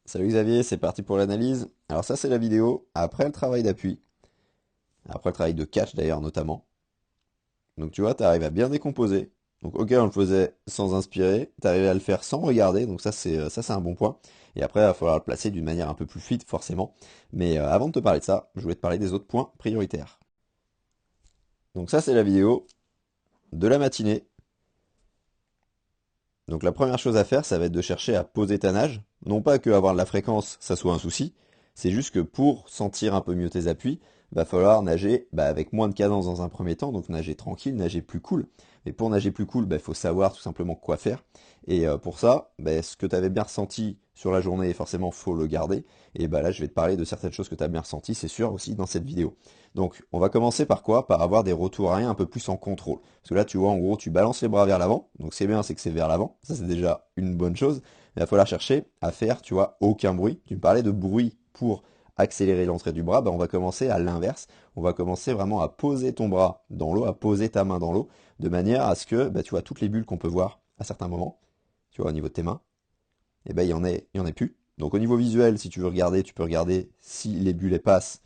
Salut Xavier, c'est parti pour l'analyse. Alors ça c'est la vidéo après le travail d'appui, après le travail de catch d'ailleurs notamment. Donc tu vois, tu arrives à bien décomposer. Donc ok, on le faisait sans inspirer, tu arrives à le faire sans regarder, donc ça c'est un bon point. Et après, il va falloir le placer d'une manière un peu plus fluide forcément. Mais avant de te parler de ça, je voulais te parler des autres points prioritaires. Donc ça c'est la vidéo de la matinée. Donc la première chose à faire, ça va être de chercher à poser ta nage. Non pas que avoir de la fréquence, ça soit un souci, c'est juste que pour sentir un peu mieux tes appuis, va falloir nager avec moins de cadence dans un premier temps, donc nager tranquille, nager plus cool. Et pour nager plus cool, il faut savoir tout simplement quoi faire. Et pour ça, ce que tu avais bien ressenti sur la journée, forcément, faut le garder. Et là, je vais te parler de certaines choses que tu as bien ressenties, c'est sûr, aussi dans cette vidéo. Donc, on va commencer par quoi? Par avoir des retours aériens un peu plus en contrôle. Parce que là, tu vois, en gros, tu balances les bras vers l'avant. Donc, c'est bien, c'est que c'est vers l'avant. Ça, c'est déjà une bonne chose. Il va falloir chercher à faire, tu vois, aucun bruit. Tu me parlais de bruit pour accélérer l'entrée du bras. On va commencer à l'inverse. On va commencer vraiment à poser ton bras dans l'eau, à poser ta main dans l'eau, de manière à ce que, tu vois, toutes les bulles qu'on peut voir à certains moments, tu vois, au niveau de tes mains, il y en ait plus. Donc, au niveau visuel, si tu veux regarder, tu peux regarder si les bulles elles passent.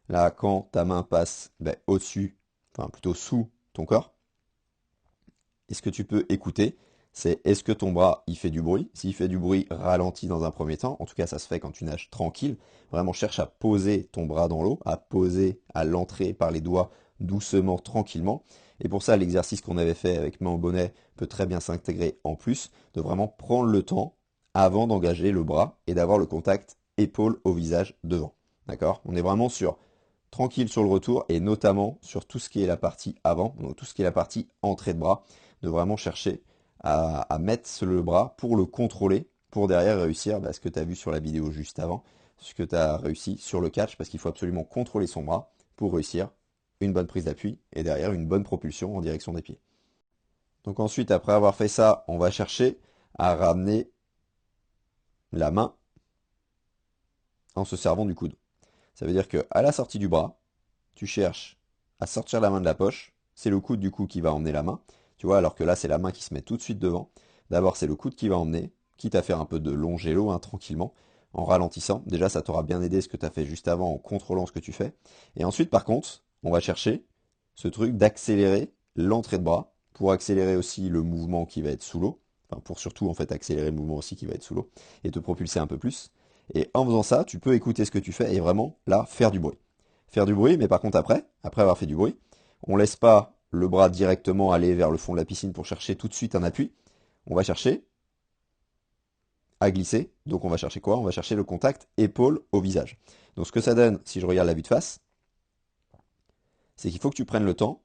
Là, quand ta main passe au-dessus, enfin plutôt sous ton corps, et ce que tu peux écouter, c'est est-ce que ton bras il fait du bruit? S'il fait du bruit, ralentis dans un premier temps. En tout cas, ça se fait quand tu nages tranquille. Vraiment, cherche à poser ton bras dans l'eau, à poser à l'entrée par les doigts doucement, tranquillement. Et pour ça, l'exercice qu'on avait fait avec main au bonnet peut très bien s'intégrer en plus, de vraiment prendre le temps avant d'engager le bras et d'avoir le contact épaule au visage devant. D'accord? On est vraiment sur tranquille sur le retour et notamment sur tout ce qui est la partie avant, donc tout ce qui est la partie entrée de bras, de vraiment chercher à mettre le bras pour le contrôler, pour derrière réussir ce que tu as vu sur la vidéo juste avant, ce que tu as réussi sur le catch, parce qu'il faut absolument contrôler son bras pour réussir une bonne prise d'appui et derrière une bonne propulsion en direction des pieds. Donc ensuite, après avoir fait ça, on va chercher à ramener la main en se servant du coude. Ça veut dire que à la sortie du bras, tu cherches à sortir la main de la poche, c'est le coude du coup qui va emmener la main, tu vois, alors que là c'est la main qui se met tout de suite devant. D'abord c'est le coude qui va emmener, quitte à faire un peu de long gélo tranquillement, en ralentissant. Déjà ça t'aura bien aidé ce que tu as fait juste avant en contrôlant ce que tu fais. Et ensuite par contre, on va chercher ce truc d'accélérer l'entrée de bras, pour accélérer aussi le mouvement qui va être sous l'eau, enfin pour surtout en fait accélérer le mouvement aussi qui va être sous l'eau, et te propulser un peu plus. Et en faisant ça, tu peux écouter ce que tu fais et vraiment là faire du bruit. Faire du bruit, mais par contre après avoir fait du bruit, on laisse pas le bras directement aller vers le fond de la piscine pour chercher tout de suite un appui. On va chercher à glisser. Donc on va chercher quoi? On va chercher le contact épaule au visage. Donc ce que ça donne, si je regarde la vue de face, c'est qu'il faut que tu prennes le temps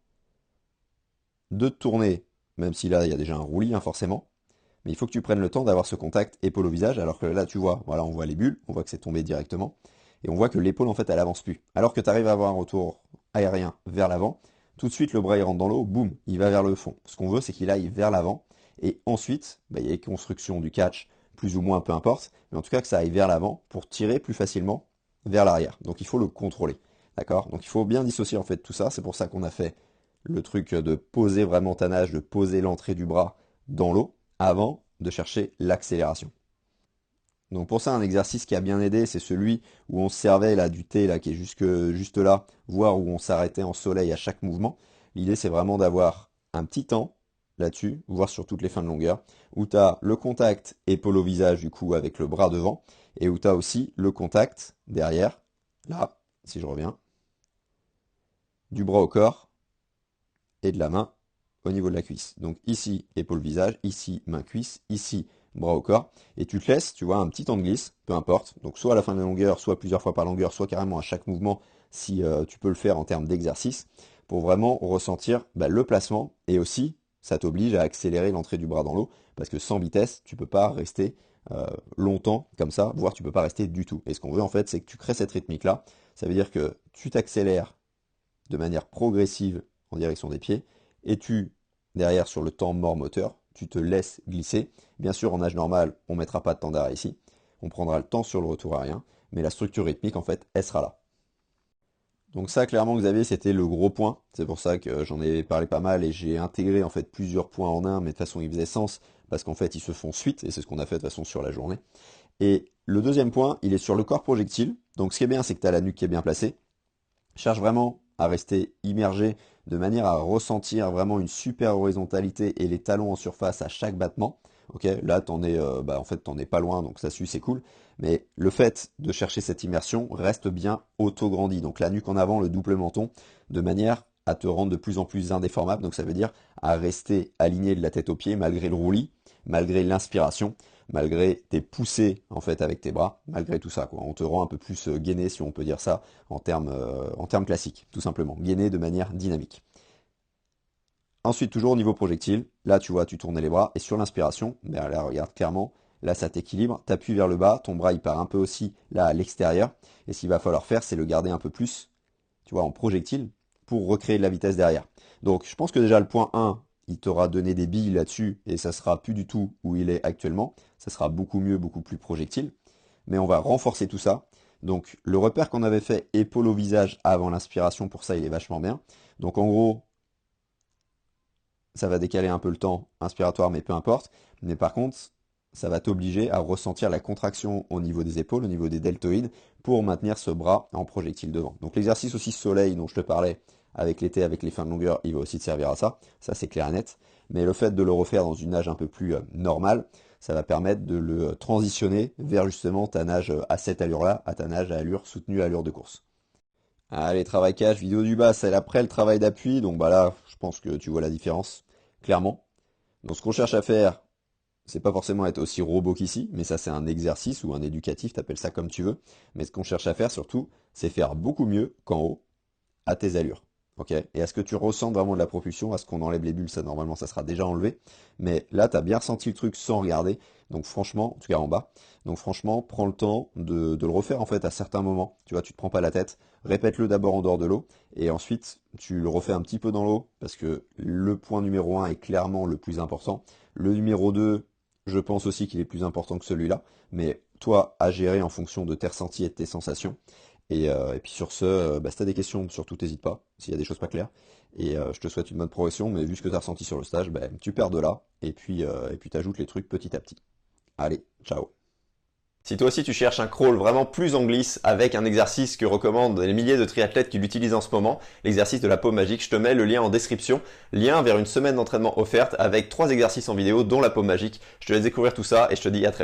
de te tourner, même si là il y a déjà un roulis forcément, mais il faut que tu prennes le temps d'avoir ce contact épaule au visage, alors que là tu vois, voilà, on voit les bulles, on voit que c'est tombé directement, et on voit que l'épaule en fait elle avance plus. Alors que tu arrives à avoir un retour aérien vers l'avant, tout de suite le bras il rentre dans l'eau, boum, il va vers le fond. Ce qu'on veut c'est qu'il aille vers l'avant, et ensuite, il y a les constructions du catch, plus ou moins, peu importe, mais en tout cas que ça aille vers l'avant pour tirer plus facilement vers l'arrière. Donc il faut le contrôler. D'accord? Donc il faut bien dissocier en fait tout ça, c'est pour ça qu'on a fait le truc de poser vraiment ta nage, de poser l'entrée du bras dans l'eau, avant de chercher l'accélération. Donc pour ça, un exercice qui a bien aidé, c'est celui où on se servait là, du thé là, qui est juste là, voire où on s'arrêtait en soleil à chaque mouvement. L'idée, c'est vraiment d'avoir un petit temps là-dessus, voire sur toutes les fins de longueur, où tu as le contact épaule au visage du coup avec le bras devant, et où tu as aussi le contact derrière, là, si je reviens, du bras au corps et de la main au niveau de la cuisse. Donc ici, épaule-visage, ici, main-cuisse, ici, bras au corps. Et tu te laisses, tu vois, un petit temps de glisse, peu importe. Donc soit à la fin de la longueur, soit plusieurs fois par longueur, soit carrément à chaque mouvement, si tu peux le faire en termes d'exercice, pour vraiment ressentir le placement. Et aussi, ça t'oblige à accélérer l'entrée du bras dans l'eau, parce que sans vitesse, tu peux pas rester longtemps comme ça, voire tu peux pas rester du tout. Et ce qu'on veut en fait, c'est que tu crées cette rythmique-là. Ça veut dire que tu t'accélères de manière progressive en direction des pieds, et tu, derrière sur le temps mort moteur, tu te laisses glisser. Bien sûr, en nage normal, on ne mettra pas de temps d'arrêt ici, on prendra le temps sur le retour aérien, mais la structure rythmique, en fait, elle sera là. Donc ça, clairement, Xavier, c'était le gros point. C'est pour ça que j'en ai parlé pas mal et j'ai intégré en fait plusieurs points en un, mais de toute façon, ils faisaient sens parce qu'en fait, ils se font suite et c'est ce qu'on a fait de toute façon sur la journée. Et Le deuxième point, il est sur le corps projectile. Donc ce qui est bien, c'est que tu as la nuque qui est bien placée. Cherche vraiment à rester immergé de manière à ressentir vraiment une super horizontalité et les talons en surface à chaque battement. Ok, là en fait t'en es pas loin, donc ça suit, c'est cool. Mais le fait de chercher cette immersion reste bien auto-grandi. Donc la nuque en avant, le double menton, de manière à te rendre de plus en plus indéformable. Donc ça veut dire à rester aligné de la tête aux pieds malgré le roulis, malgré l'inspiration, malgré tes poussées en fait avec tes bras, malgré tout ça, quoi. On te rend un peu plus gainé, si on peut dire ça, en termes classiques, tout simplement. Gainé de manière dynamique. Ensuite, toujours au niveau projectile, là tu vois, tu tournais les bras, et sur l'inspiration, ben là regarde clairement, là ça t'équilibre, t'appuies vers le bas, ton bras il part un peu aussi là à l'extérieur, et ce qu'il va falloir faire, c'est le garder un peu plus, tu vois, en projectile, pour recréer de la vitesse derrière. Donc je pense que déjà le point 1, il t'aura donné des billes là-dessus, et ça sera plus du tout où il est actuellement, ça sera beaucoup mieux, beaucoup plus projectile, mais on va renforcer tout ça. Donc le repère qu'on avait fait épaule au visage avant l'inspiration, pour ça il est vachement bien. Donc en gros, ça va décaler un peu le temps inspiratoire, mais peu importe. Mais par contre, ça va t'obliger à ressentir la contraction au niveau des épaules, au niveau des deltoïdes, pour maintenir ce bras en projectile devant. Donc l'exercice aussi soleil dont je te parlais avec l'été, avec les fins de longueur, il va aussi te servir à ça. Ça, c'est clair et net. Mais le fait de le refaire dans une nage un peu plus normale, ça va permettre de le transitionner vers justement ta nage à cette allure-là, à ta nage à allure soutenue, à allure de course. Allez, travail cache, vidéo du bas, c'est après le travail d'appui, donc bah là, je pense que tu vois la différence, clairement. Donc ce qu'on cherche à faire, c'est pas forcément être aussi robot qu'ici, mais ça c'est un exercice ou un éducatif, t'appelles ça comme tu veux. Mais ce qu'on cherche à faire surtout, c'est faire beaucoup mieux qu'en haut, à tes allures. Ok. Et à ce que tu ressens vraiment de la propulsion, à ce qu'on enlève les bulles, ça normalement ça sera déjà enlevé. Mais là, tu as bien ressenti le truc sans regarder. Donc franchement, en tout cas en bas. Donc franchement, prends le temps de le refaire en fait à certains moments. Tu vois, tu te prends pas la tête. Répète-le d'abord en dehors de l'eau. Et ensuite, tu le refais un petit peu dans l'eau. Parce que le point numéro 1 est clairement le plus important. Le numéro 2, je pense aussi qu'il est plus important que celui-là. Mais toi, à gérer en fonction de tes ressentis et de tes sensations. Et puis sur ce, bah, si tu as des questions, surtout n'hésite pas, s'il y a des choses pas claires. Et je te souhaite une bonne progression, mais vu ce que tu as ressenti sur le stage, bah, tu perds de là, et puis tu ajoutes les trucs petit à petit. Allez, ciao. Si toi aussi tu cherches un crawl vraiment plus en glisse avec un exercice que recommandent les milliers de triathlètes qui l'utilisent en ce moment, l'exercice de la paume magique, je te mets le lien en description, lien vers une semaine d'entraînement offerte avec 3 exercices en vidéo dont la paume magique. Je te laisse découvrir tout ça et je te dis à très vite.